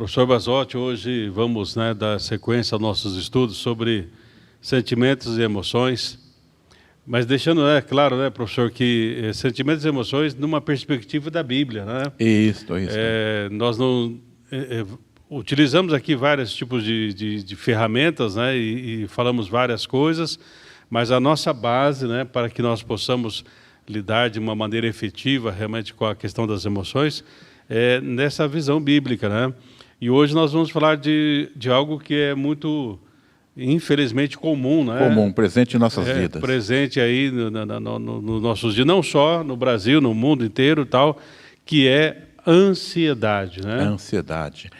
Professor Basotti, hoje vamos dar sequência aos nossos estudos sobre sentimentos e emoções, mas deixando claro, professor, que sentimentos e emoções numa perspectiva da Bíblia, né? Isso. Nós não utilizamos aqui vários tipos de ferramentas, né? E falamos várias coisas, mas a nossa base, né, para que nós possamos lidar de uma maneira efetiva realmente com a questão das emoções, é nessa visão bíblica, né? E hoje nós vamos falar de algo que é muito, infelizmente, comum, né? Comum, presente em nossas vidas. Presente aí no nossos dias, não só no Brasil, no mundo inteiro, tal, que é ansiedade, né? Ansiedade.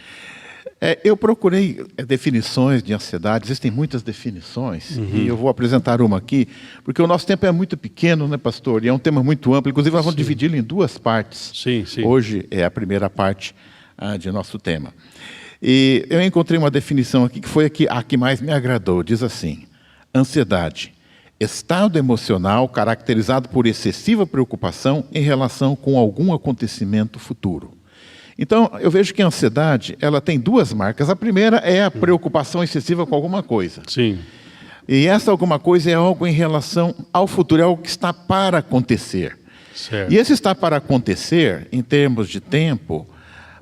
Eu procurei definições de ansiedade, existem muitas definições, e eu vou apresentar uma aqui, porque o nosso tempo é muito pequeno, né, pastor? E é um tema muito amplo, inclusive nós vamos dividi-lo em duas partes. Sim. Hoje é a primeira parte de nosso tema. E eu encontrei uma definição aqui que foi a que mais me agradou. Diz assim: ansiedade, estado emocional caracterizado por excessiva preocupação em relação com algum acontecimento futuro. Então, eu vejo que a ansiedade, ela tem duas marcas. A primeira é a preocupação excessiva com alguma coisa. Sim. E essa alguma coisa é algo em relação ao futuro, é algo que está para acontecer. Certo. E esse está para acontecer, em termos de tempo,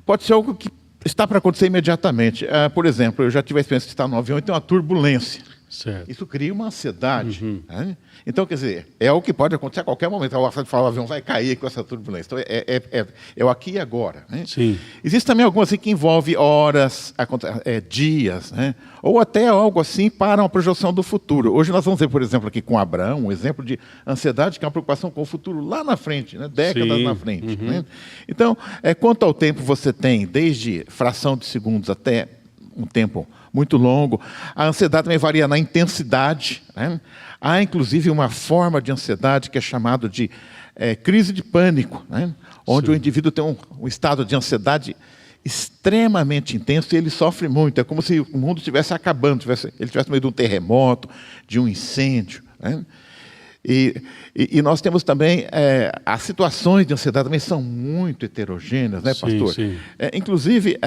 pode ser algo que está para acontecer imediatamente. Por exemplo, eu já tive a experiência de estar no avião e tem uma turbulência. Certo. Isso cria uma ansiedade. Né? Então, quer dizer, é o que pode acontecer a qualquer momento. O avião vai cair com essa turbulência. Então, é o aqui e agora. Né? Sim. Existe também algumas assim, que envolve horas, dias, né? Ou até algo assim para uma projeção do futuro. Hoje nós vamos ver, por exemplo, aqui com Abraão, um exemplo de ansiedade, que é uma preocupação com o futuro lá na frente, né? Décadas na frente. Né? Então, quanto ao tempo você tem, desde fração de segundos até um tempo muito longo. A ansiedade também varia na intensidade. Né? Há, inclusive, uma forma de ansiedade que é chamada de crise de pânico, né? Onde o indivíduo tem um estado de ansiedade extremamente intenso e ele sofre muito. É como se o mundo estivesse acabando, ele estivesse no meio de um terremoto, de um incêndio. Né? E nós temos também, as situações de ansiedade também são muito heterogêneas, né, pastor? Sim. Inclusive,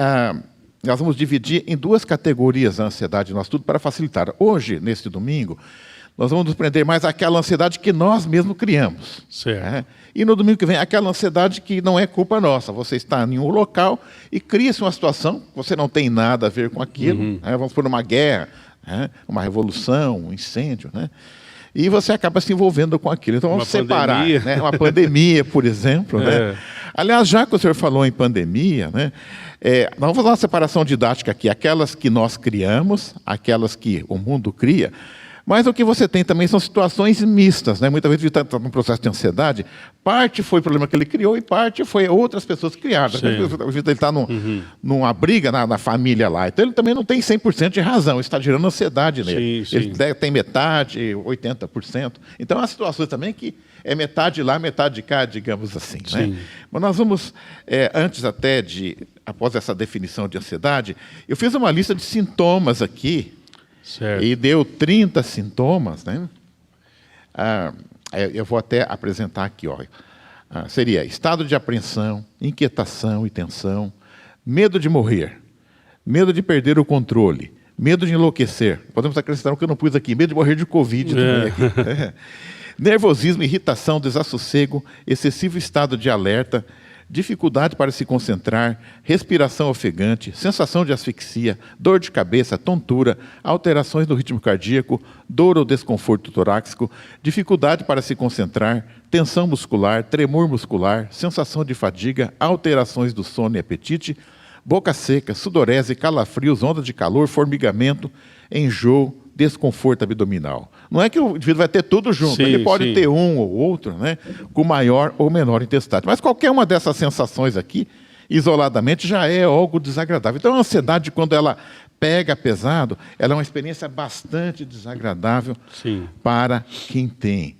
nós vamos dividir em duas categorias a ansiedade no nosso estudo para facilitar. Hoje, neste domingo, nós vamos nos prender mais àquela ansiedade que nós mesmos criamos. Certo. E no domingo que vem, aquela ansiedade que não é culpa nossa. Você está em um local e cria-se uma situação, você não tem nada a ver com aquilo. Vamos por uma guerra, uma revolução, um incêndio. Né? E você acaba se envolvendo com aquilo. Então vamos separar. Né? Uma pandemia, por exemplo. Né? Aliás, já que o senhor falou em pandemia, né? Nós vamos fazer uma separação didática aqui. Aquelas que nós criamos, aquelas que o mundo cria. Mas o que você tem também são situações mistas. Né? Muitas vezes está num processo de ansiedade, parte foi o problema que ele criou e parte foi outras pessoas que criaram. Ele está numa briga na família lá. Então ele também não tem 100% de razão, está gerando ansiedade nele. Sim. Ele tem metade, 80%. Então há situações também que é metade lá, metade de cá, digamos assim. Né? Mas nós vamos, após essa definição de ansiedade, eu fiz uma lista de sintomas aqui. Certo. E deu 30 sintomas, né? Eu vou até apresentar aqui. Seria estado de apreensão, inquietação e tensão, medo de morrer, medo de perder o controle, medo de enlouquecer. Podemos acrescentar o que eu não pus aqui, medo de morrer de Covid também aqui. Nervosismo, irritação, desassossego, excessivo estado de alerta, dificuldade para se concentrar, respiração ofegante, sensação de asfixia, dor de cabeça, tontura, alterações do ritmo cardíaco, dor ou desconforto torácico, dificuldade para se concentrar, tensão muscular, tremor muscular, sensação de fadiga, alterações do sono e apetite, boca seca, sudorese, calafrios, onda de calor, formigamento, enjoo, desconforto abdominal. Não é que o indivíduo vai ter tudo junto, ele pode ter um ou outro, né, com maior ou menor intensidade. Mas qualquer uma dessas sensações aqui, isoladamente, já é algo desagradável. Então a ansiedade, quando ela pega pesado, ela é uma experiência bastante desagradável para quem tem.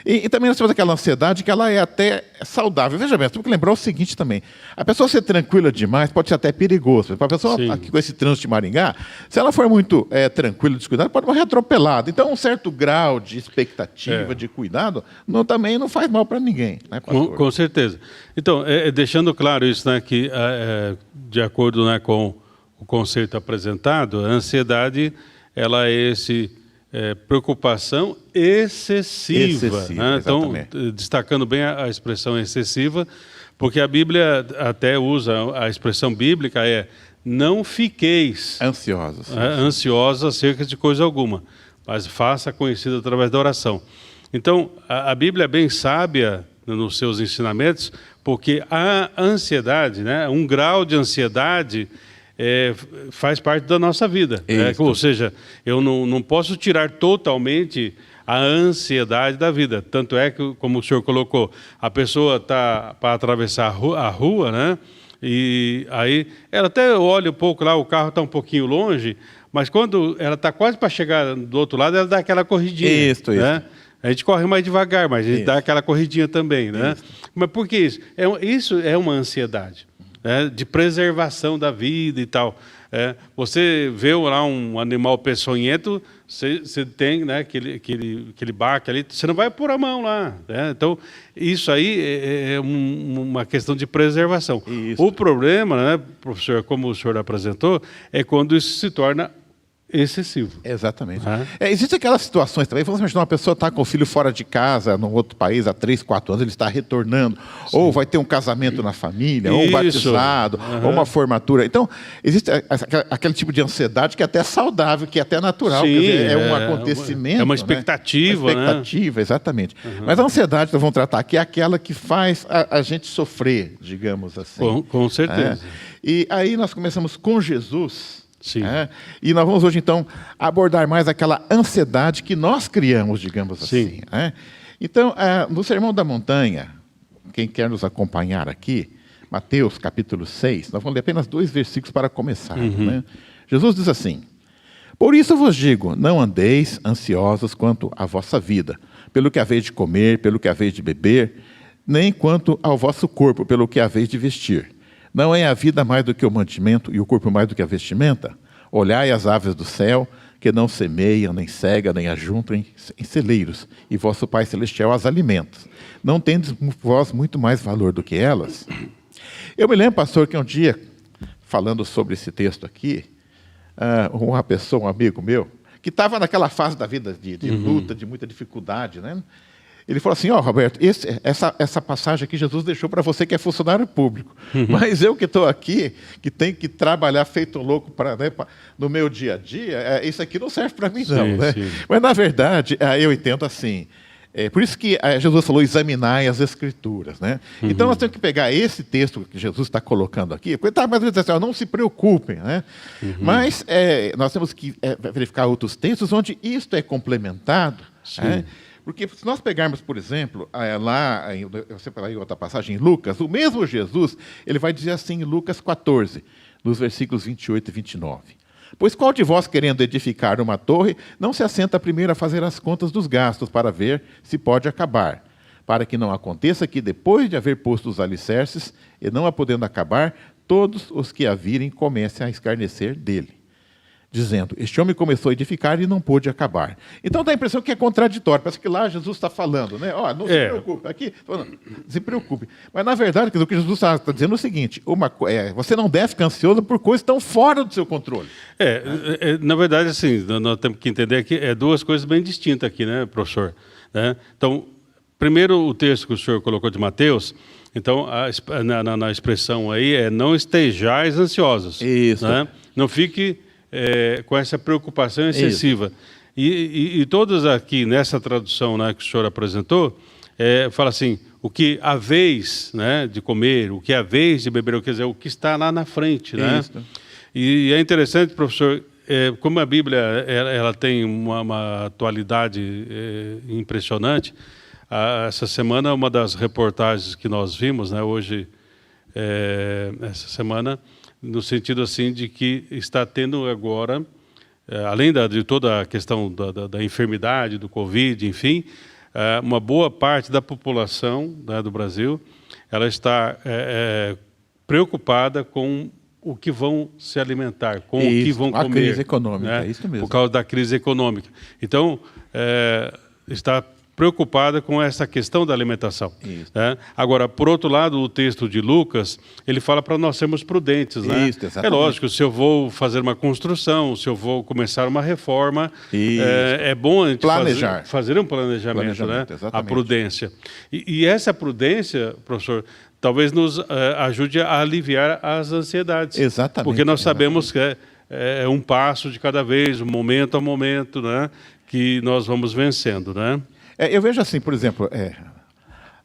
E também nós temos aquela ansiedade que ela é até saudável. Veja bem, temos que lembrar o seguinte também. A pessoa ser tranquila demais pode ser até perigoso. Para a pessoa aqui com esse trânsito de Maringá, se ela for muito tranquila, descuidada, pode morrer atropelada. Então, um certo grau de expectativa, de cuidado, também não faz mal para ninguém. Né, com certeza. Então, deixando claro isso, né, que de acordo, né, com o conceito apresentado, a ansiedade ela é preocupação excessiva. Né? Então, destacando bem a expressão excessiva, porque a Bíblia até usa a expressão bíblica não fiqueis ansiosos acerca de coisa alguma, mas faça conhecido através da oração. Então, a Bíblia é bem sábia nos seus ensinamentos, porque a ansiedade, né, um grau de ansiedade faz parte da nossa vida. Ou seja, eu não posso tirar totalmente a ansiedade da vida. Tanto é que, como o senhor colocou, a pessoa está para atravessar a rua, né? E aí ela até olha um pouco lá, o carro está um pouquinho longe, mas quando ela está quase para chegar do outro lado, ela dá aquela corridinha. Isso. A gente corre mais devagar, mas a gente dá aquela corridinha também, né? Mas por que isso? Isso é uma ansiedade. De preservação da vida e tal. Você vê lá um animal peçonhento, você tem, né, aquele baque ali, você não vai pôr a mão lá. Então, isso aí é uma questão de preservação. O problema, né, professor, como o senhor apresentou, é quando isso se torna excessivo. Exatamente. Existem aquelas situações também, vamos imaginar uma pessoa está com o filho fora de casa, num outro país, há 3, 4 anos, ele está retornando, ou vai ter um casamento na família, ou um batizado, ou uma formatura. Então, existe aquele tipo de ansiedade que é até saudável, que é até natural, quer dizer, um acontecimento. É uma expectativa, né? Uma expectativa, exatamente. Mas a ansiedade que nós vamos tratar aqui é aquela que faz a gente sofrer, digamos assim. Com certeza. E aí nós começamos com Jesus. E nós vamos hoje, então, abordar mais aquela ansiedade que nós criamos, digamos assim. Então, no Sermão da Montanha, quem quer nos acompanhar aqui, Mateus capítulo 6, nós vamos ler apenas 2 versículos para começar. Jesus diz assim: por isso vos digo, não andeis ansiosos quanto à vossa vida, pelo que haveis de comer, pelo que haveis de beber, nem quanto ao vosso corpo, pelo que haveis de vestir. Não é a vida mais do que o mantimento e o corpo mais do que a vestimenta? Olhai as aves do céu, que não semeiam, nem cegam, nem ajuntam em celeiros, e vosso Pai Celestial as alimenta. Não tendes vós muito mais valor do que elas? Eu me lembro, pastor, que um dia, falando sobre esse texto aqui, uma pessoa, um amigo meu, que estava naquela fase da vida de luta, de muita dificuldade, né? Ele falou assim: Roberto, essa passagem aqui Jesus deixou para você que é funcionário público. Mas eu que estou aqui, que tenho que trabalhar feito louco no meu dia a dia, isso aqui não serve para mim, não. Né? Mas, na verdade, eu entendo assim. Por isso que Jesus falou: examinai as Escrituras. Né? Então, nós temos que pegar esse texto que Jesus está colocando aqui, porque está mais ou menos assim: não se preocupem. Né? Mas nós temos que verificar outros textos onde isto é complementado. Porque se nós pegarmos, por exemplo, eu separei outra passagem em Lucas, o mesmo Jesus, ele vai dizer assim em Lucas 14, nos versículos 28 e 29. Pois qual de vós, querendo edificar uma torre, não se assenta primeiro a fazer as contas dos gastos para ver se pode acabar, para que não aconteça que, depois de haver posto os alicerces, e não a podendo acabar, todos os que a virem comecem a escarnecer dele, dizendo: este homem começou a edificar e não pôde acabar. Então dá a impressão que é contraditório. Parece que lá Jesus está falando, né? Não se preocupe. Aqui, não se preocupe. Mas, na verdade, o que Jesus está dizendo é o seguinte: você não deve ficar ansioso por coisas que estão fora do seu controle. Na verdade, assim, nós temos que entender que duas coisas bem distintas aqui, né, professor? Então, primeiro, o texto que o senhor colocou de Mateus, então, na expressão aí, não estejais ansiosos. Isso. Né? Não fique com essa preocupação excessiva. E todas aqui, nessa tradução, né, que o senhor apresentou, fala assim: o que haveis, né, de comer, o que haveis de beber, quer dizer, o que está lá na frente. Né? E é interessante, professor, como a Bíblia ela tem uma atualidade impressionante. Essa semana, uma das reportagens que nós vimos, né, hoje, essa semana, no sentido assim de que está tendo agora, além de toda a questão da enfermidade, do Covid, enfim, uma boa parte da população, né, do Brasil, ela está preocupada com o que vão se alimentar, com o que vão comer. A crise econômica, né, é isso mesmo. por causa da crise econômica. Então, está preocupada com essa questão da alimentação. Né? Agora, por outro lado, o texto de Lucas, ele fala para nós sermos prudentes. Né? Isso, é lógico, se eu vou fazer uma construção, se eu vou começar uma reforma, é bom a gente fazer um planejamento, né? A prudência. E essa prudência, professor, talvez nos ajude a aliviar as ansiedades. Exatamente. Porque nós sabemos que é um passo de cada vez, um momento a momento, né? Que nós vamos vencendo, né? Eu vejo assim, por exemplo,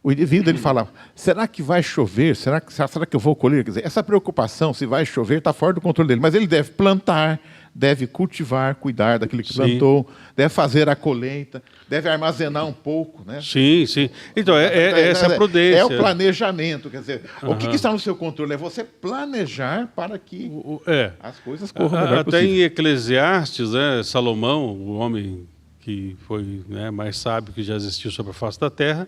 o indivíduo ele fala, será que vai chover? Será que eu vou colher? Quer dizer, essa preocupação, se vai chover, está fora do controle dele. Mas ele deve plantar, deve cultivar, cuidar daquilo que plantou, deve fazer a colheita, deve armazenar um pouco. Né? Sim, sim. Então, essa é a prudência. É o planejamento. Quer dizer, o que está no seu controle? É você planejar para que as coisas corram melhor possível. Até em Eclesiastes, né, Salomão, o homem que foi, né, mais sábio que já existiu sobre a face da terra,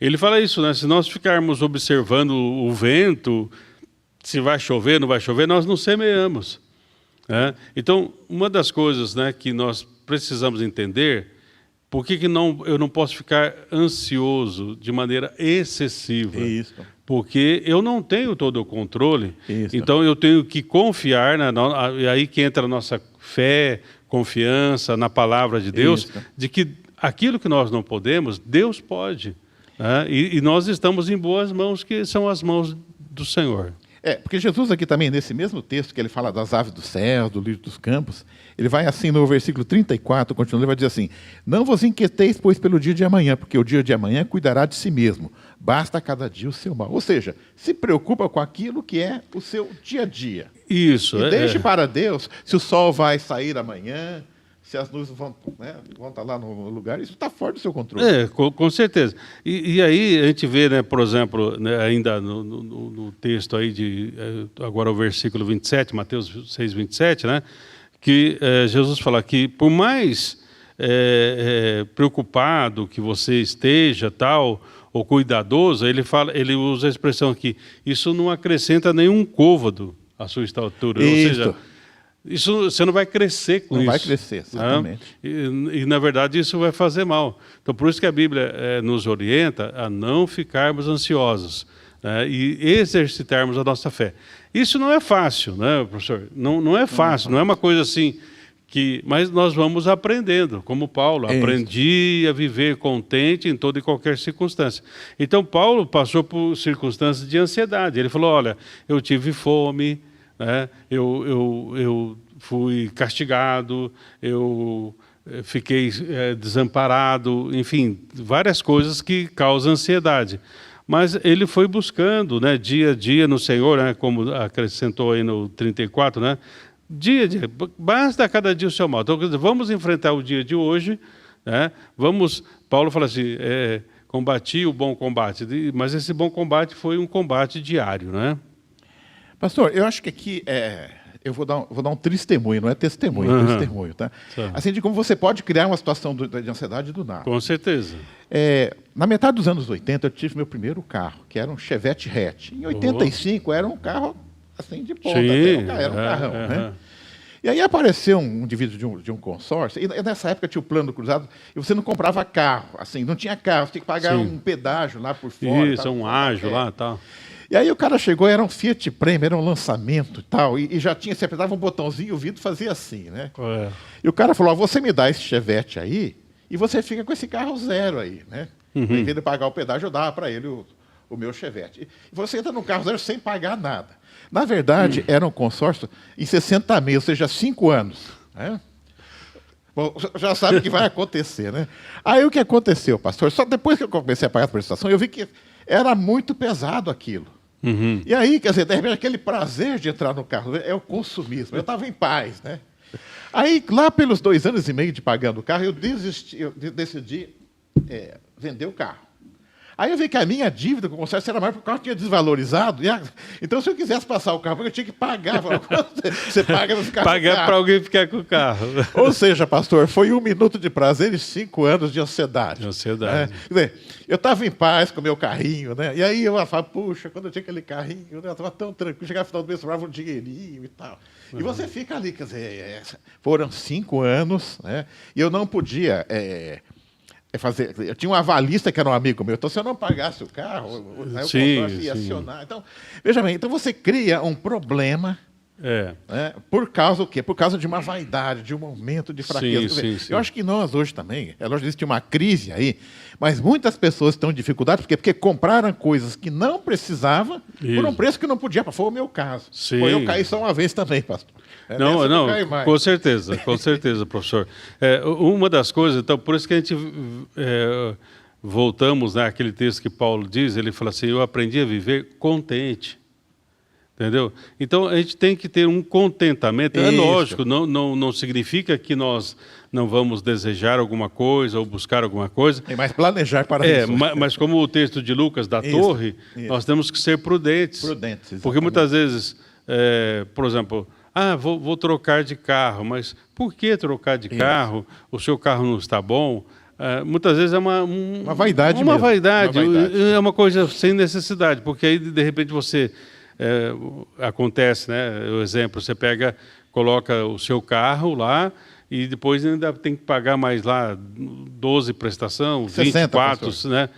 ele fala isso, né? Se nós ficarmos observando o vento, se vai chover, não vai chover, nós não semeamos. Né? Então, uma das coisas, né, que nós precisamos entender, por que eu não posso ficar ansioso de maneira excessiva? Isso. Porque eu não tenho todo o controle, então eu tenho que confiar, e aí que entra a nossa fé, confiança na palavra de Deus, de que aquilo que nós não podemos, Deus pode. Né? E nós estamos em boas mãos, que são as mãos do Senhor. Porque Jesus aqui também, nesse mesmo texto que ele fala das aves do céu, do lírio dos campos, ele vai assim no versículo 34, continua, ele vai dizer assim, não vos inquieteis, pois, pelo dia de amanhã, porque o dia de amanhã cuidará de si mesmo, basta cada dia o seu mal. Ou seja, se preocupa com aquilo que é o seu dia a dia. Isso. E deixe para Deus se o sol vai sair amanhã, se as nuvens vão estar lá no lugar, isso está fora do seu controle. Com certeza. E aí a gente vê, né, por exemplo, né, ainda no texto aí agora o versículo 27, Mateus 6, 27, né, que Jesus fala que por mais preocupado que você esteja, tal, ou cuidadoso, ele usa a expressão aqui, isso não acrescenta nenhum côvado à sua estatura. Ou seja, isso, você não vai crescer com isso. Não vai crescer, exatamente. Né? E, na verdade, isso vai fazer mal. Então, por isso que a Bíblia nos orienta a não ficarmos ansiosos, né? E exercitarmos a nossa fé. Isso não é fácil, né, professor? Não é fácil, não é uma coisa assim, mas nós vamos aprendendo, como Paulo. Aprendi a viver contente em toda e qualquer circunstância. Então, Paulo passou por circunstâncias de ansiedade. Ele falou, olha, eu tive fome, né? Eu fui castigado, eu fiquei desamparado, enfim, várias coisas que causam ansiedade. Mas ele foi buscando, né, dia a dia no Senhor, né, como acrescentou aí no 34, né, dia a dia, basta cada dia o seu mal. Então, vamos enfrentar o dia de hoje, né, Paulo fala assim, combati o bom combate, mas esse bom combate foi um combate diário, né? Pastor, eu acho que aqui eu vou dar um testemunho, não é testemunho, é testemunho, tá? Assim, de como você pode criar uma situação de ansiedade do nada. Com certeza. Na metade dos anos 80, eu tive meu primeiro carro, que era um Chevette Hatch. Em 85, era um carro assim de ponta, era um carrão, né? E aí apareceu um indivíduo de um consórcio, e nessa época tinha o plano cruzado, e você não comprava carro, assim, não tinha carro, você tinha que pagar um pedágio lá por fora. Isso, um ágio lá e tal. E aí o cara chegou, era um Fiat Prêmio, era um lançamento e tal, e já tinha, você apertava um botãozinho e o vidro fazia assim, né? E o cara falou, você me dá esse Chevette aí, e você fica com esse carro zero aí, né? Em vez de pagar o pedágio, eu dava para ele o meu Chevette. E você entra no carro zero sem pagar nada. Na verdade, era um consórcio em 60 meses, ou seja, 5 anos. Né? Bom, já sabe o que vai acontecer, né? Aí o que aconteceu, pastor? Só depois que eu comecei a pagar a prestação, eu vi que era muito pesado aquilo. E aí, quer dizer, de repente, aquele prazer de entrar no carro é o consumismo. Eu estava em paz, né? Aí, lá pelos 2 anos e meio de pagando o carro, eu decidi vender o carro. Aí eu vi que a minha dívida com o consórcio era maior porque o carro tinha desvalorizado. Então, se eu quisesse passar o carro, eu tinha que pagar. Você paga para ficar com o Pagar carro. para alguém ficar com o carro. Ou seja, pastor, foi 1 minuto de prazer e 5 anos de ansiedade. De ansiedade. Quer dizer, eu estava em paz com o meu carrinho, né? E aí eu falava, puxa, quando eu tinha aquele carrinho, né, eu estava tão tranquilo, chegava no final do mês, sobrava um dinheirinho e tal. E você fica ali, quer dizer, foram 5 anos, né? E eu não podia fazer. Eu tinha um avalista que era um amigo meu, então se eu não pagasse o carro, né, o consórcio ia acionar. Então, veja bem, então você cria um problema. Né, por causa do quê? Por causa de uma vaidade, de um momento de fraqueza. Sim. Eu acho que nós hoje também, é lógico que existe uma crise aí, mas muitas pessoas estão em dificuldade, porque compraram coisas que não precisavam por um preço que não podia. Foi o meu caso. Sim. Foi eu caí só uma vez também, pastor. Não, com certeza, professor. Uma das coisas, então, por isso que a gente voltamos naquele texto que Paulo diz, ele fala assim, eu aprendi a viver contente. Entendeu? Então, a gente tem que ter um contentamento. É lógico, não significa que nós não vamos desejar alguma coisa ou buscar alguma coisa. Mas planejar para isso. Mas como o texto de Lucas da Torre, nós temos que ser prudentes. Prudentes, porque muitas vezes, por exemplo, vou trocar de carro, mas por que trocar de carro? O seu carro não está bom? Muitas vezes é uma vaidade mesmo. Uma vaidade. É uma coisa sem necessidade, porque aí, de repente, você... acontece, né? O exemplo, você coloca o seu carro lá e depois ainda tem que pagar mais lá 12 prestação, 24, né?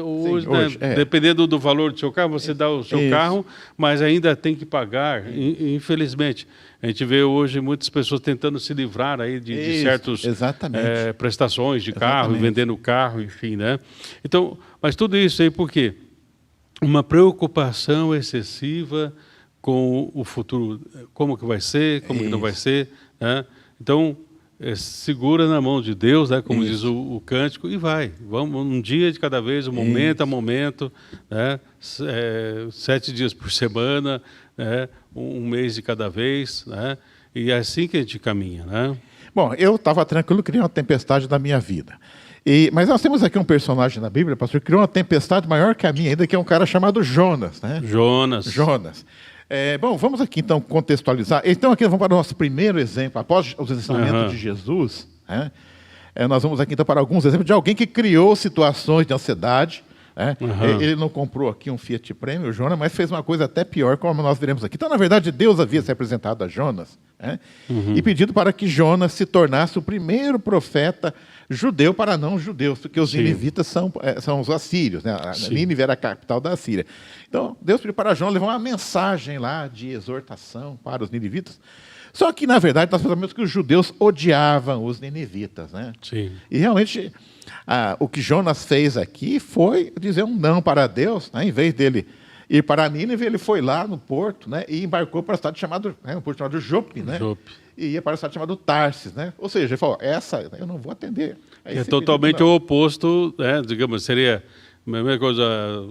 Hoje, dependendo do valor do seu carro, você dá o seu carro, mas ainda tem que pagar, infelizmente. A gente vê hoje muitas pessoas tentando se livrar aí de certas prestações de carro, vendendo carro, enfim, né? Então, mas tudo isso aí por quê? Uma preocupação excessiva com o futuro, como que vai ser, como que não vai ser, né? Então, segura na mão de Deus, né? Como diz o cântico, e vai. Vamos um dia de cada vez, um momento a momento, né? 7 dias por semana, né? Um mês de cada vez, né? E é assim que a gente caminha, né? Bom, eu estava tranquilo, criei uma tempestade na minha vida. Mas nós temos aqui um personagem na Bíblia, pastor, que criou uma tempestade maior que a minha ainda, que é um cara chamado Jonas, né? Jonas. Bom, vamos aqui então contextualizar. Então aqui vamos para o nosso primeiro exemplo, após os ensinamentos de Jesus, né? Nós vamos aqui então para alguns exemplos de alguém que criou situações de ansiedade, né? Ele não comprou aqui um Fiat Premio, o Jonas, mas fez uma coisa até pior, como nós veremos aqui. Então, na verdade, Deus havia se apresentado a Jonas, né? E pedido para que Jonas se tornasse o primeiro profeta judeu para não-judeus, porque os ninivitas são os assírios, né? Nínive era a capital da Assíria. Então, Deus pediu para Jonas levar uma mensagem lá de exortação para os ninivitas. Só que, na verdade, nós sabemos que os judeus odiavam os ninivitas, né? Sim. E realmente, o que Jonas fez aqui foi dizer um não para Deus, né? Em vez dele ir para Nínive, ele foi lá no porto, né? E embarcou para a cidade chamado, um porto chamado Jope, né? E ia para a cidade chamada Tarsis, né? Ou seja, ele falou, essa eu não vou atender. É totalmente o oposto, né? Digamos, seria... A mesma coisa,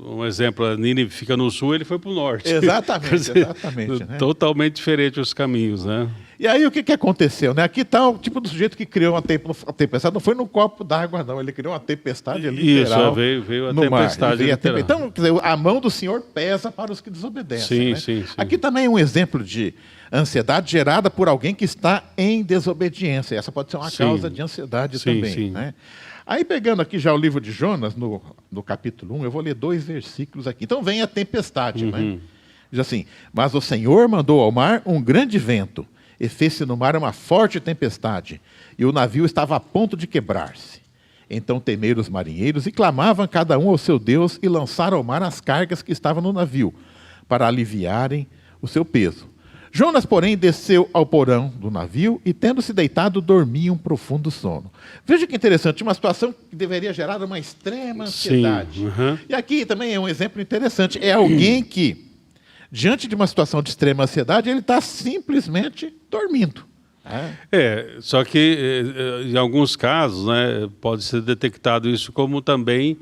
um exemplo, a Nínive fica no sul, ele foi para o norte. Exatamente, né? Totalmente diferente os caminhos, né? E aí o que aconteceu, né? Aqui está o tipo do sujeito que criou uma tempestade, não foi num copo d'água, não, ele criou uma tempestade literal. Isso, veio a tempestade literal. Então, quer dizer, a mão do Senhor pesa para os que desobedecem. Sim. Aqui também é um exemplo de ansiedade gerada por alguém que está em desobediência. Essa pode ser uma causa de ansiedade também, né? Aí, pegando aqui já o livro de Jonas, no capítulo 1, eu vou ler 2 versículos aqui. Então, vem a tempestade, né? Diz assim, mas o Senhor mandou ao mar um grande vento, e fez-se no mar uma forte tempestade, e o navio estava a ponto de quebrar-se. Então temeram os marinheiros, e clamavam cada um ao seu Deus, e lançaram ao mar as cargas que estavam no navio, para aliviarem o seu peso. Jonas, porém, desceu ao porão do navio e, tendo-se deitado, dormia um profundo sono. Veja que interessante, uma situação que deveria gerar uma extrema ansiedade. E aqui também é um exemplo interessante. É alguém que, diante de uma situação de extrema ansiedade, ele está simplesmente dormindo. Só que, em alguns casos, né, pode ser detectado isso como também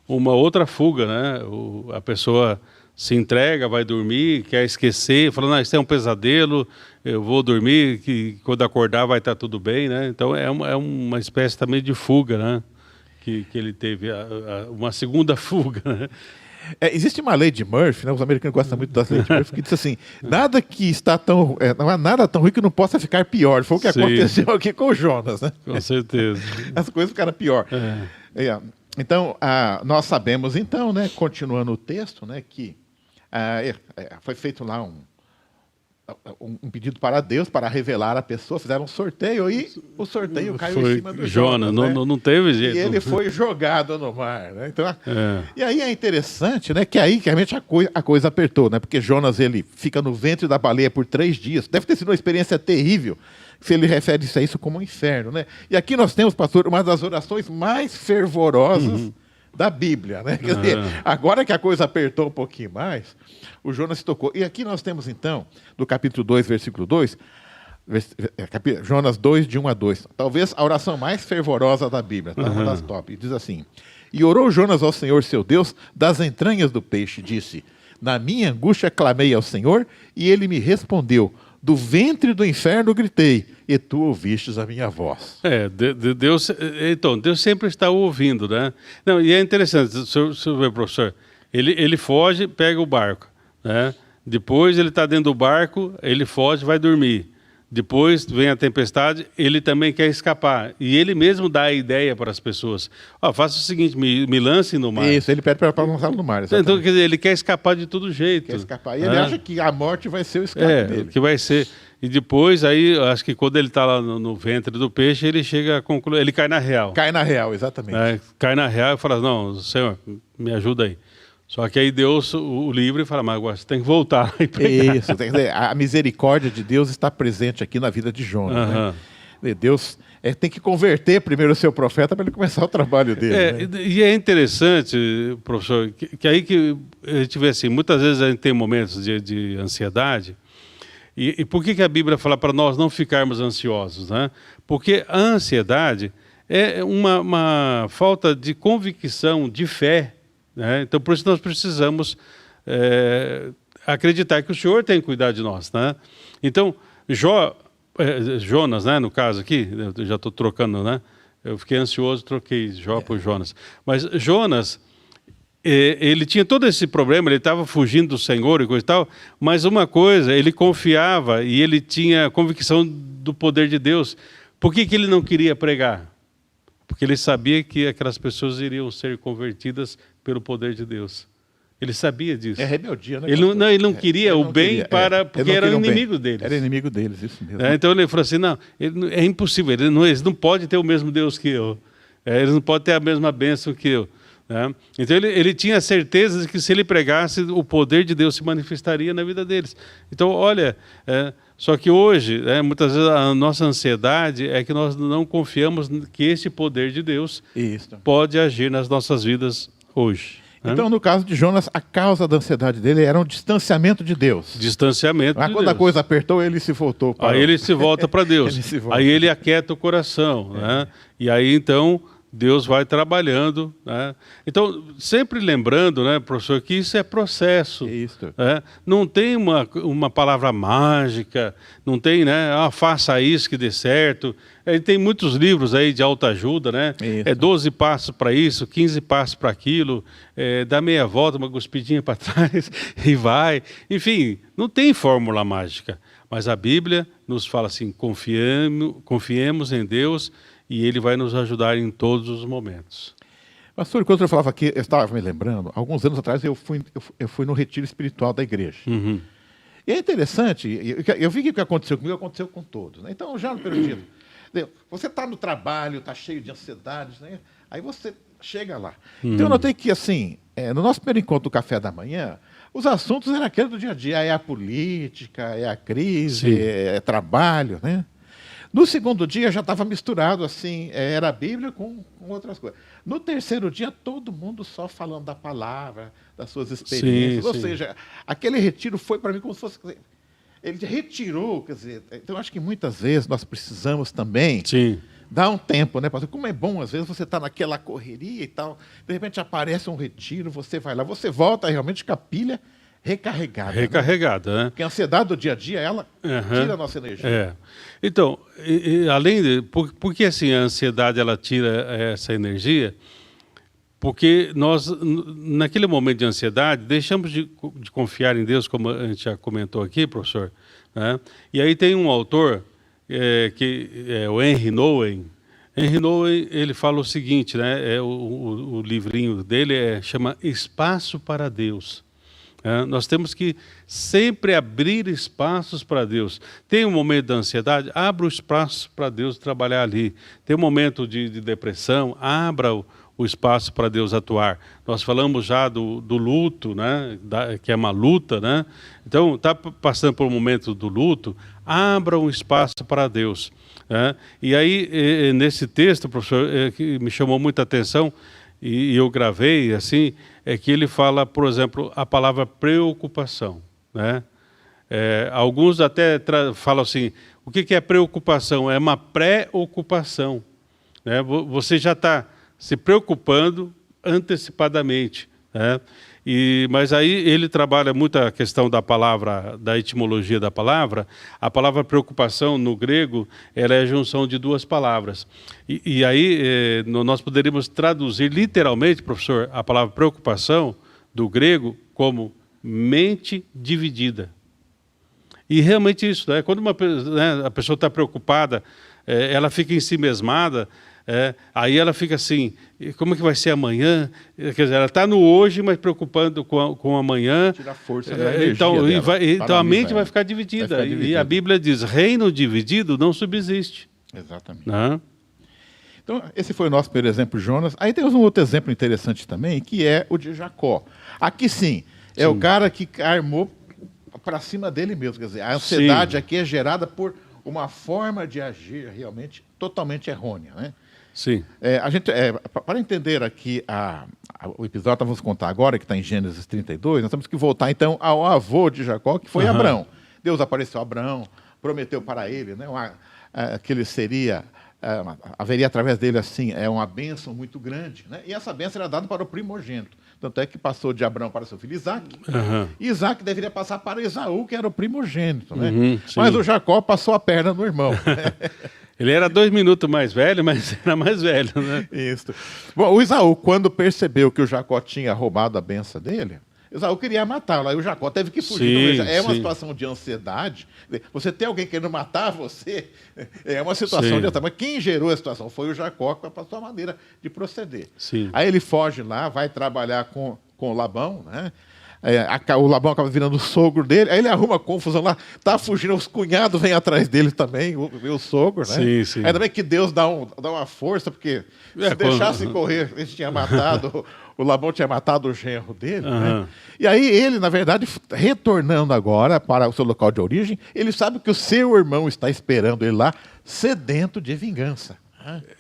uma outra fuga, né? A pessoa se entrega, vai dormir, quer esquecer, falando, isso é um pesadelo, eu vou dormir, que quando acordar vai estar tudo bem, né? Então é uma espécie também de fuga, né? que ele teve uma segunda fuga, né? Existe uma lei de Murphy, né? Os americanos gostam muito das leis de Murphy, que diz assim: nada que está tão. Não há nada tão ruim que não possa ficar pior. Foi o que Sim. aconteceu aqui com o Jonas, né? Com certeza. As coisas ficaram pior. Então, nós sabemos, então, né, continuando o texto, né, que foi feito lá um pedido para Deus para revelar a pessoa, fizeram um sorteio e o sorteio caiu em cima do Jonas. Né? Não teve jeito. E ele foi jogado no mar. Né? Então, E aí é interessante, né, que aí que realmente a coisa apertou, né? Porque Jonas ele fica no ventre da baleia por 3 dias. Deve ter sido uma experiência terrível, se ele refere a isso como um inferno. Né? E aqui nós temos, pastor, uma das orações mais fervorosas da Bíblia. Né? Quer dizer, agora que a coisa apertou um pouquinho mais, o Jonas se tocou. E aqui nós temos, então, do capítulo 2, versículo 2, Jonas 2, de 1 a 2. Talvez a oração mais fervorosa da Bíblia, tá? Uma das top. Diz assim: E orou Jonas ao Senhor seu Deus das entranhas do peixe, disse: Na minha angústia clamei ao Senhor, e ele me respondeu: Do ventre do inferno gritei, e tu ouvistes a minha voz. Deus sempre está ouvindo, né? Não, e é interessante, o senhor vê, professor, ele foge, pega o barco, né? Depois ele está dentro do barco, ele foge, vai dormir. Depois vem a tempestade, ele também quer escapar. E ele mesmo dá a ideia para as pessoas. Faça o seguinte, me lancem no mar. Isso, ele pede para lançá-lo no mar. Exatamente. Então, quer dizer, ele quer escapar de todo jeito. Quer escapar. E ele acha que a morte vai ser o escape dele. Que vai ser. E depois, aí, acho que quando ele está lá no ventre do peixe, ele chega a concluir, ele cai na real. Cai na real, exatamente. Cai na real e fala, não, Senhor, me ajuda aí. Só que aí Deus o livra e fala, mas agora você tem que voltar e pregar. Isso, quer dizer, a misericórdia de Deus está presente aqui na vida de Jonas. Né? Deus tem que converter primeiro o seu profeta para ele começar o trabalho dele. Né? E é interessante, professor, que aí que a gente vê assim, muitas vezes a gente tem momentos de ansiedade. E por que a Bíblia fala para nós não ficarmos ansiosos? Né? Porque a ansiedade é uma falta de convicção, de fé. Né? Então, por isso nós precisamos acreditar que o Senhor tem cuidado de nós. Né? Então, Jonas, né, no caso aqui, eu já estou trocando, né? Eu fiquei ansioso, troquei Jó por Jonas. Mas Jonas, ele tinha todo esse problema, ele estava fugindo do Senhor e coisa e tal, mas uma coisa, ele confiava e ele tinha convicção do poder de Deus. Por que ele não queria pregar? Porque ele sabia que aquelas pessoas iriam ser convertidas pelo poder de Deus. Ele sabia disso. É rebeldia, né? Ele não queria o bem porque era inimigo deles. Era inimigo deles, isso mesmo. Então ele falou assim, não, é impossível, eles não podem ter o mesmo Deus que eu. Eles não podem ter a mesma bênção que eu. Né? Então ele tinha certeza de que se ele pregasse, o poder de Deus se manifestaria na vida deles. Então, olha, só que hoje, muitas vezes a nossa ansiedade é que nós não confiamos que esse poder de Deus pode agir nas nossas vidas hoje. Então, no caso de Jonas, a causa da ansiedade dele era um distanciamento de Deus. Distanciamento de Deus. Quando a coisa apertou, ele se voltou para... Aí ele se volta para Deus. Aí ele aquieta o coração. Né? E aí, então, Deus vai trabalhando. Né? Então, sempre lembrando, né, professor, que isso é processo. Né? Não tem uma palavra mágica, não tem, né, faça isso que dê certo. Tem muitos livros aí de autoajuda, né? 12 passos para isso, 15 passos para aquilo, dá meia volta, uma cuspidinha para trás e vai. Enfim, não tem fórmula mágica. Mas a Bíblia nos fala assim, confiemos em Deus e Ele vai nos ajudar em todos os momentos. Pastor, quando eu falava aqui, eu estava me lembrando, alguns anos atrás eu fui no retiro espiritual da igreja. E é interessante, eu vi que o que aconteceu comigo aconteceu com todos. Né? Então, já no período, você está no trabalho, está cheio de ansiedades, né? Aí você chega lá. Então, eu notei que, assim, no nosso primeiro encontro do café da manhã, os assuntos eram aqueles do dia a dia, é a política, é a crise, é trabalho, né? No segundo dia já estava misturado, assim, era a Bíblia com outras coisas. No terceiro dia, todo mundo só falando da palavra, das suas experiências. Ou seja, aquele retiro foi para mim como se fosse... Ele retirou, quer dizer... Então, eu acho que muitas vezes nós precisamos também dar um tempo, né, pastor? Como é bom, às vezes, você está naquela correria e tal, de repente aparece um retiro, você vai lá, você volta realmente com a pilha recarregada. Recarregada, né? Porque a ansiedade do dia a dia, ela tira a nossa energia. É. Então, além de... Por que assim, a ansiedade ela tira essa energia? Porque nós, naquele momento de ansiedade, deixamos de confiar em Deus, como a gente já comentou aqui, professor, né? E aí tem um autor, que é o Henry Nouwen. Henry Nouwen, ele fala o seguinte, né? O livrinho dele chama Espaço para Deus. Nós temos que sempre abrir espaços para Deus. Tem um momento de ansiedade, abra o espaço para Deus trabalhar ali. Tem um momento de depressão, abra o espaço para Deus atuar. Nós falamos já do luto, né? Que é uma luta, né? Então, está passando por um momento do luto, abra um espaço para Deus. E aí, nesse texto, professor, que me chamou muita atenção, e eu gravei, assim, é que ele fala, por exemplo, a palavra preocupação, né? Alguns até falam assim, o que é preocupação? É uma pré-ocupação, né? Você já está se preocupando antecipadamente, né? Mas aí ele trabalha muito a questão da palavra, da etimologia da palavra. A palavra preocupação no grego, ela é a junção de duas palavras. E aí nós poderíamos traduzir literalmente, professor, a palavra preocupação do grego como mente dividida. E realmente isso, né? Quando a pessoa está preocupada, ela fica ensimesmada. Aí ela fica assim, como é que vai ser amanhã? Quer dizer, ela está no hoje, mas preocupando com amanhã. Tira a força da energia então a mente vai ficar dividida. E a Bíblia diz, reino dividido não subsiste. Exatamente. Né? Então, esse foi o nosso primeiro exemplo, Jonas. Aí temos um outro exemplo interessante também, que é o de Jacó. Aqui sim, é o cara que armou para cima dele mesmo. Quer dizer, a ansiedade aqui é gerada por uma forma de agir realmente totalmente errônea, né? Sim. Para entender aqui o episódio que vamos contar agora, que está em Gênesis 32, nós temos que voltar então ao avô de Jacó, que foi Abrão. Deus apareceu a Abrão, prometeu para ele, né, que ele haveria através dele assim, uma bênção muito grande, né? E essa bênção era dada para o primogênito. Tanto é que passou de Abrão para seu filho Isaac. E Isaac deveria passar para Esaú, que era o primogênito, né? Mas o Jacó passou a perna no irmão. Ele era 2 minutos mais velho, mas era mais velho, né? Isso. Bom, o Esaú, quando percebeu que o Jacó tinha roubado a benção dele, Esaú queria matá-lo, aí o Jacó teve que fugir. Então, veja, uma situação de ansiedade. Você tem alguém querendo matar você, é uma situação de ansiedade. Mas quem gerou a situação foi o Jacó, que passou a maneira de proceder. Aí ele foge lá, vai trabalhar com o Labão, né? O Labão acaba virando o sogro dele, aí ele arruma confusão lá, tá fugindo, os cunhados vêm atrás dele também, o sogro, né? Ainda bem que Deus dá uma força, porque se deixasse correr, ele tinha matado, o Labão tinha matado o genro dele, né? E aí ele, na verdade, retornando agora para o seu local de origem, ele sabe que o seu irmão está esperando ele lá, sedento de vingança.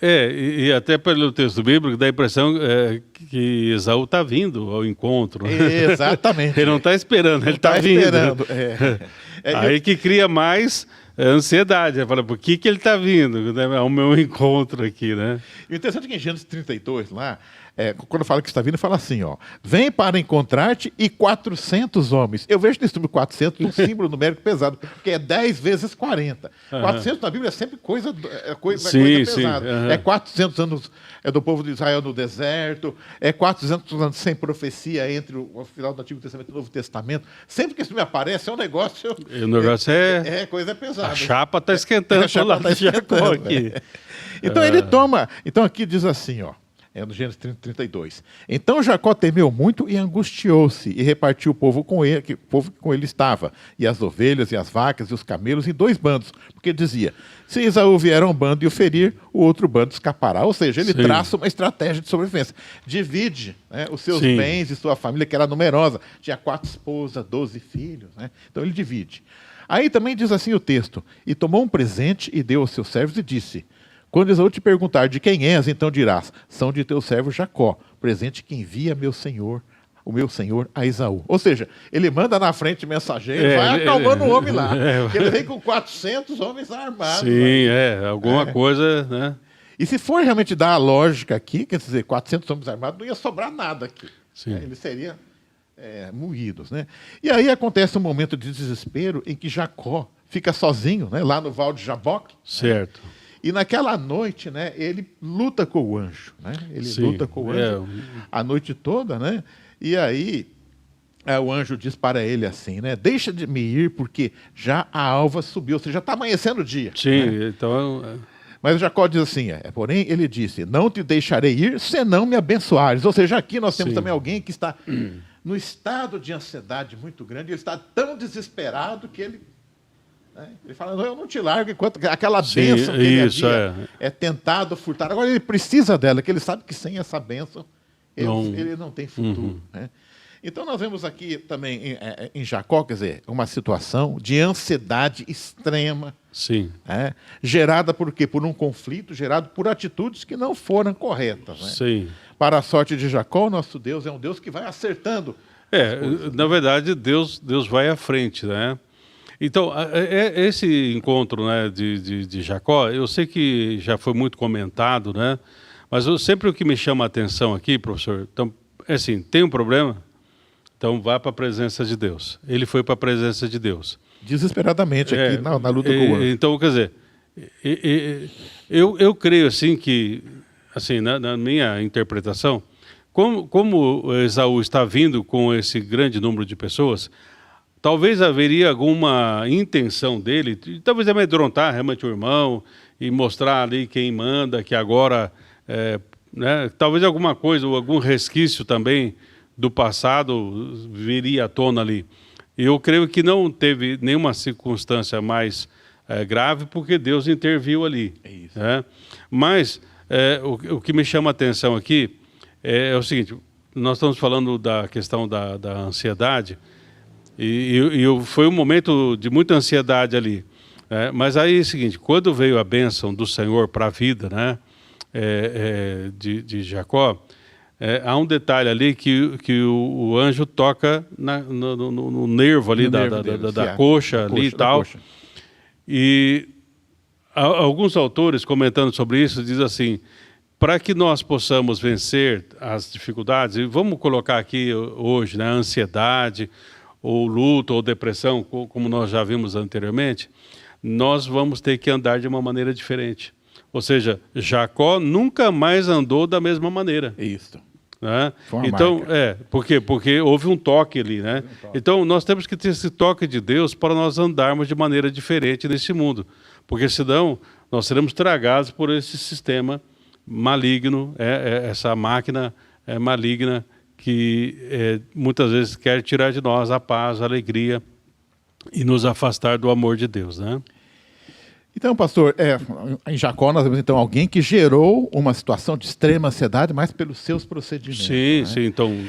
E até pelo texto bíblico dá a impressão que Esaú está vindo ao encontro. Exatamente. Ele não está esperando, ele está vindo. Esperando. Aí que cria mais ansiedade. Ele fala, por que ele está vindo? É o meu encontro aqui, né? E o interessante é que em Gênesis 32, lá, quando fala que está vindo, fala assim, ó, vem para encontrar-te e 400 homens. Eu vejo nesse número 400 um símbolo numérico pesado, porque é 10 vezes 40. 400 na Bíblia é sempre coisa pesada. 400 anos do povo de Israel no deserto, 400 anos sem profecia entre o final do Antigo Testamento e o Novo Testamento. Sempre que isso me aparece, é um negócio... O negócio coisa pesada. A chapa está esquentando. Aqui. Então ele toma... Então aqui diz assim, ó, no Gênesis 32. Então Jacó temeu muito e angustiou-se, e repartiu o povo que com ele estava, e as ovelhas, e as vacas, e os camelos, em 2 bandos, porque dizia, se Esaú vier a um bando e o ferir, o outro bando escapará. Ou seja, ele traça uma estratégia de sobrevivência. Divide, né, os seus bens e sua família, que era numerosa. Tinha 4 esposas, 12 filhos. Né? Então ele divide. Aí também diz assim o texto, e tomou um presente e deu aos seus servos e disse, quando Esaú te perguntar de quem és, então dirás, são de teu servo Jacó, presente que envia o meu senhor a Esaú. Ou seja, ele manda na frente mensageiro, vai acalmando o homem lá. Ele vem com 400 homens armados. Alguma coisa, né? E se for realmente dar a lógica aqui, quer dizer, 400 homens armados, não ia sobrar nada aqui. Ele seria moídos, né? E aí acontece um momento de desespero em que Jacó fica sozinho, né, lá no Val de Jaboque. Certo. E naquela noite, né, ele luta com o anjo, né? Ele Sim, luta com o anjo a noite toda, né? E aí o anjo diz para ele assim, né? Deixa de me ir, porque já a alva subiu, ou seja, já está amanhecendo o dia. Sim, Né? então... Mas Jacó diz assim, porém ele disse, não te deixarei ir, senão me abençoares. Ou seja, aqui nós temos também alguém que está no estado de ansiedade muito grande, ele está tão desesperado que ele fala, não, eu não te largo enquanto aquela bênção que ele havia tentado furtar. Agora ele precisa dela, que ele sabe que sem essa bênção ele não tem futuro. Né? Então nós vemos aqui também em Jacó, quer dizer, uma situação de ansiedade extrema. Sim. Gerada por quê? Por um conflito, gerado por atitudes que não foram corretas. Né? Sim. Para a sorte de Jacó, nosso Deus é um Deus que vai acertando. Na verdade, Deus vai à frente, né? Então, esse encontro, né, de Jacó, eu sei que já foi muito comentado, né? Mas sempre o que me chama a atenção aqui, professor, então, é assim, tem um problema, então vá para a presença de Deus. Ele foi para a presença de Deus. Desesperadamente aqui na luta com o anjo. Então, quer dizer, eu creio assim que, assim, na minha interpretação, como Esaú está vindo com esse grande número de pessoas, talvez haveria alguma intenção dele, talvez amedrontar realmente o irmão e mostrar ali quem manda, que agora, né, talvez alguma coisa, ou algum resquício também do passado viria à tona ali. Eu creio que não teve nenhuma circunstância mais grave, porque Deus interviu ali. É isso. Mas o que me chama a atenção aqui é o seguinte, nós estamos falando da questão da ansiedade, e foi um momento de muita ansiedade ali. Mas aí é o seguinte, quando veio a bênção do Senhor para a vida, né, de Jacó, há um detalhe ali que o anjo toca no nervo ali da coxa ali e tal. E alguns autores comentando sobre isso dizem assim, para que nós possamos vencer as dificuldades, e vamos colocar aqui hoje, né, ansiedade, ou luto, ou depressão, como nós já vimos anteriormente, nós vamos ter que andar de uma maneira diferente. Ou seja, Jacó nunca mais andou da mesma maneira. Isso. Né? Então, por quê? Porque houve um toque ali, né? Então, nós temos que ter esse toque de Deus para nós andarmos de maneira diferente nesse mundo. Porque senão, nós seremos tragados por esse sistema maligno, essa máquina maligna que muitas vezes quer tirar de nós a paz, a alegria e nos afastar do amor de Deus, né? Então, pastor, em Jacó nós vemos então alguém que gerou uma situação de extrema ansiedade, mas pelos seus procedimentos. Sim, né? sim, então...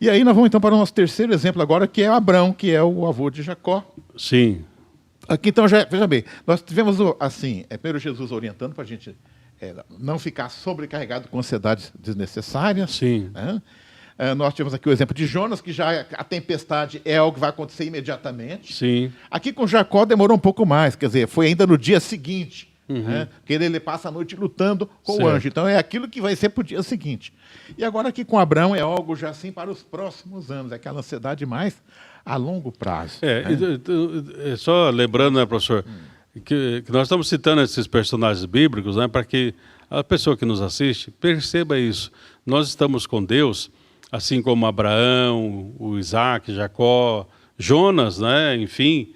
E aí nós vamos então para o nosso terceiro exemplo agora, que é Abrão, que é o avô de Jacó. Sim. Aqui então, veja bem, nós tivemos assim, primeiro Jesus orientando para a gente não ficar sobrecarregado com ansiedades desnecessárias. Sim. Né? Nós tivemos aqui o exemplo de Jonas, que já a tempestade é algo que vai acontecer imediatamente. Sim. Aqui com Jacó demorou um pouco mais, quer dizer, foi ainda no dia seguinte. Né? Porque ele passa a noite lutando com o anjo. Então é aquilo que vai ser para o dia seguinte. E agora aqui com Abraão é algo já assim para os próximos anos, aquela ansiedade mais a longo prazo. Só lembrando, né, professor, que nós estamos citando esses personagens bíblicos, né, para que a pessoa que nos assiste perceba isso. Nós estamos com Deus, assim como Abraão, o Isaac, Jacó, Jonas, né, enfim,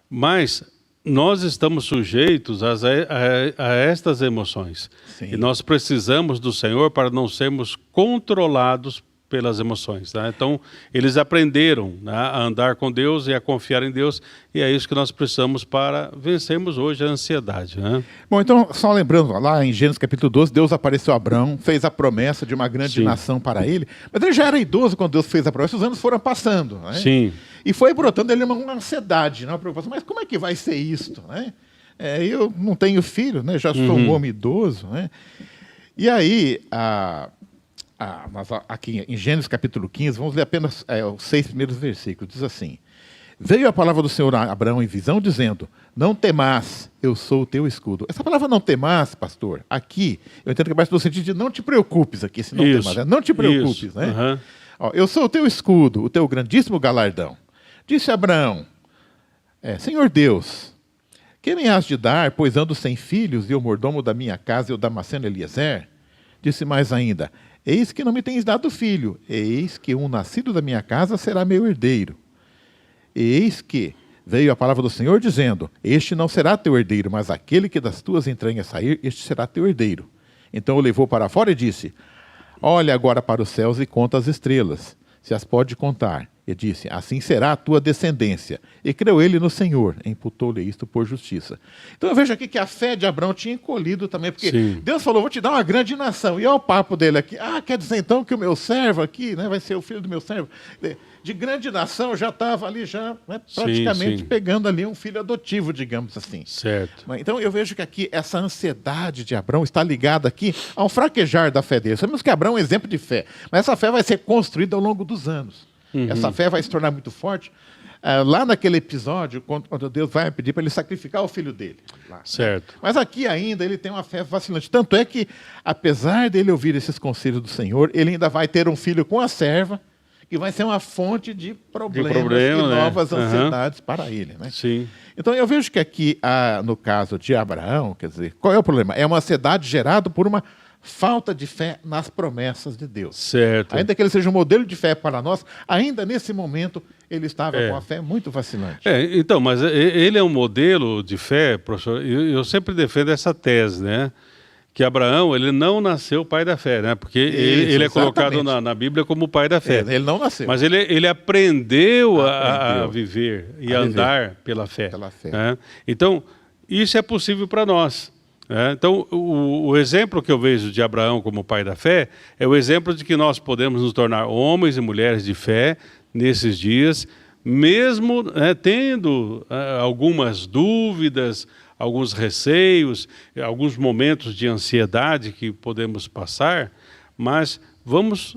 mas nós estamos sujeitos a estas emoções. Sim. E nós precisamos do Senhor para não sermos controlados pelas emoções. Né? Então, eles aprenderam, né, a andar com Deus e a confiar em Deus, e é isso que nós precisamos para vencermos hoje a ansiedade. Né? Bom, então, só lembrando, lá em Gênesis capítulo 12, Deus apareceu a Abrão, fez a promessa de uma grande nação para ele, mas ele já era idoso quando Deus fez a promessa, os anos foram passando. Né? Sim. E foi brotando ele uma ansiedade, uma preocupação, mas como é que vai ser isto? Né? Eu não tenho filho, né? Já sou um homem idoso. Né? E aí, aqui em Gênesis capítulo 15, vamos ler apenas os 6 primeiros versículos. Diz assim: veio a palavra do Senhor a Abraão em visão, dizendo: não temas, eu sou o teu escudo. Essa palavra não temas, pastor, aqui, eu entendo que é mais no sentido de não te preocupes aqui, se não temas. Não te preocupes, né? Ó, eu sou o teu escudo, o teu grandíssimo galardão. Disse Abraão, Senhor Deus, que me has de dar, pois ando sem filhos, e o mordomo da minha casa é o Damasceno Eliezer? Disse mais ainda, eis que não me tens dado filho, eis que um nascido da minha casa será meu herdeiro. Eis que veio a palavra do Senhor dizendo, este não será teu herdeiro, mas aquele que das tuas entranhas sair, este será teu herdeiro. Então o levou para fora e disse, olha agora para os céus e conta as estrelas, se as pode contar. E disse, assim será a tua descendência. E creu ele no Senhor, e imputou-lhe isto por justiça. Então eu vejo aqui que a fé de Abraão tinha encolhido também, porque Sim. Deus falou, vou te dar uma grande nação. E olha o papo dele aqui. Quer dizer então que o meu servo aqui, né, vai ser o filho do meu servo. De grande nação já estava ali, praticamente sim. pegando ali um filho adotivo, digamos assim. Certo. Então eu vejo que aqui essa ansiedade de Abraão está ligada aqui a um fraquejar da fé dele. Sabemos que Abraão é um exemplo de fé, mas essa fé vai ser construída ao longo dos anos. Essa fé vai se tornar muito forte. Lá naquele episódio, quando Deus vai pedir para ele sacrificar o filho dele. Lá, Certo. Mas aqui ainda ele tem uma fé vacilante. Tanto é que, apesar dele ouvir esses conselhos do Senhor, ele ainda vai ter um filho com a serva, que vai ser uma fonte de problemas e novas ansiedades para ele. Né? Sim. Então eu vejo que aqui, no caso de Abraão, quer dizer, qual é o problema? É uma ansiedade gerada por uma falta de fé nas promessas de Deus. Certo. Ainda que ele seja um modelo de fé para nós, ainda nesse momento ele estava com a fé muito vacilante. Então, mas ele é um modelo de fé, professor. Eu sempre defendo essa tese, né? Que Abraão, ele não nasceu pai da fé, né? Porque ele é colocado na Bíblia como pai da fé. Ele não nasceu. Mas ele aprendeu a viver e a andar pela fé. Né? Então, isso é possível para nós. Então, o exemplo que eu vejo de Abraão como pai da fé é o exemplo de que nós podemos nos tornar homens e mulheres de fé nesses dias, mesmo tendo algumas dúvidas, alguns receios, alguns momentos de ansiedade que podemos passar, mas vamos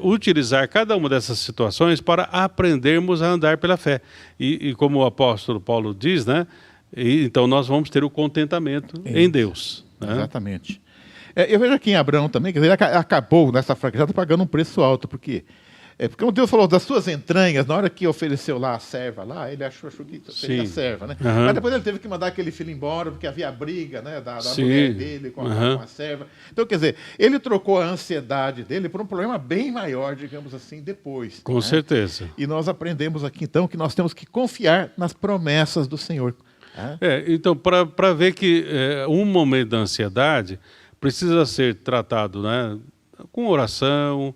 utilizar cada uma dessas situações para aprendermos a andar pela fé. E como o apóstolo Paulo diz, né? Então nós vamos ter o contentamento em Deus. Né? Exatamente. Eu vejo aqui em Abraão também, quer dizer, ele acabou nessa fraqueza pagando um preço alto, porque como Deus falou das suas entranhas, na hora que ofereceu lá a serva, lá, ele achou que seria a serva, né? Mas depois ele teve que mandar aquele filho embora, porque havia briga, né, da mulher dele com a serva. Então, quer dizer, ele trocou a ansiedade dele por um problema bem maior, digamos assim, depois. Com certeza. E nós aprendemos aqui, então, que nós temos que confiar nas promessas do Senhor. Então, para ver que um momento da ansiedade precisa ser tratado, né, com oração,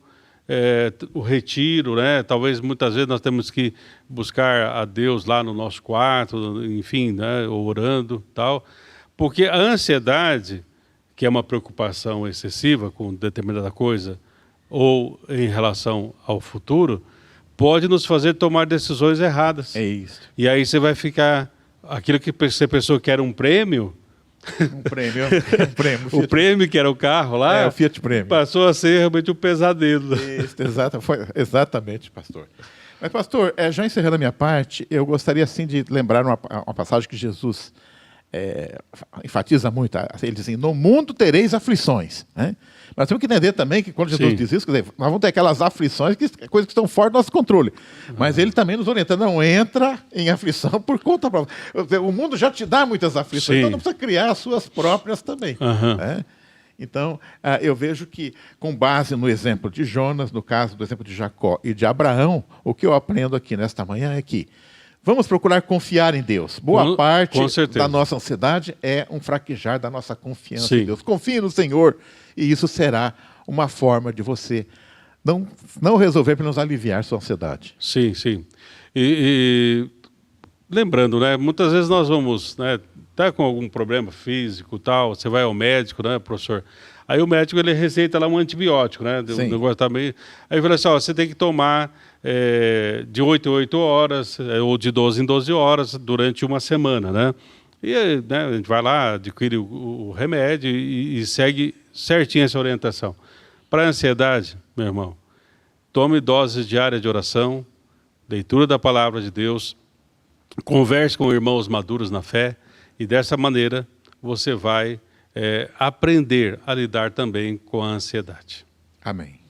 o retiro, né? Talvez muitas vezes nós temos que buscar a Deus lá no nosso quarto, enfim, né, orando, tal, porque a ansiedade, que é uma preocupação excessiva com determinada coisa ou em relação ao futuro, pode nos fazer tomar decisões erradas. É isso. E aí você vai ficar aquilo que você pensou que era um prêmio. Um prêmio. O prêmio que era o carro lá, o Fiat Prêmio, passou a ser realmente um pesadelo. Isso, exatamente, pastor. Mas, pastor, já encerrando a minha parte, eu gostaria assim de lembrar uma passagem que Jesus enfatiza muito. Ele diz assim, no mundo tereis aflições. Né? Mas temos que entender também que quando Jesus diz isso, quer dizer, nós vamos ter aquelas aflições, coisas que estão fora do nosso controle. Mas ele também nos orienta, não entra em aflição por conta própria. O mundo já te dá muitas aflições, então não precisa criar as suas próprias também. Né? Então, eu vejo que, com base no exemplo de Jonas, no caso do exemplo de Jacó e de Abraão, o que eu aprendo aqui nesta manhã é que vamos procurar confiar em Deus. Boa parte da nossa ansiedade é um fraquejar da nossa confiança em Deus. Confie no Senhor e isso será uma forma de você não resolver para nos aliviar sua ansiedade. Sim, sim. E lembrando, né, muitas vezes nós vamos, né, tá com algum problema físico, tal, você vai ao médico, né, professor? Aí o médico ele receita lá um antibiótico, né? O negócio tá meio... Aí ele fala assim, você tem que tomar de 8 em 8 horas ou de 12 em 12 horas durante uma semana, né? E né, a gente vai lá, adquire o remédio e segue certinho essa orientação. Para a ansiedade, meu irmão, tome doses diárias de oração, leitura da palavra de Deus, converse com irmãos maduros na fé e dessa maneira você vai aprender a lidar também com a ansiedade. Amém.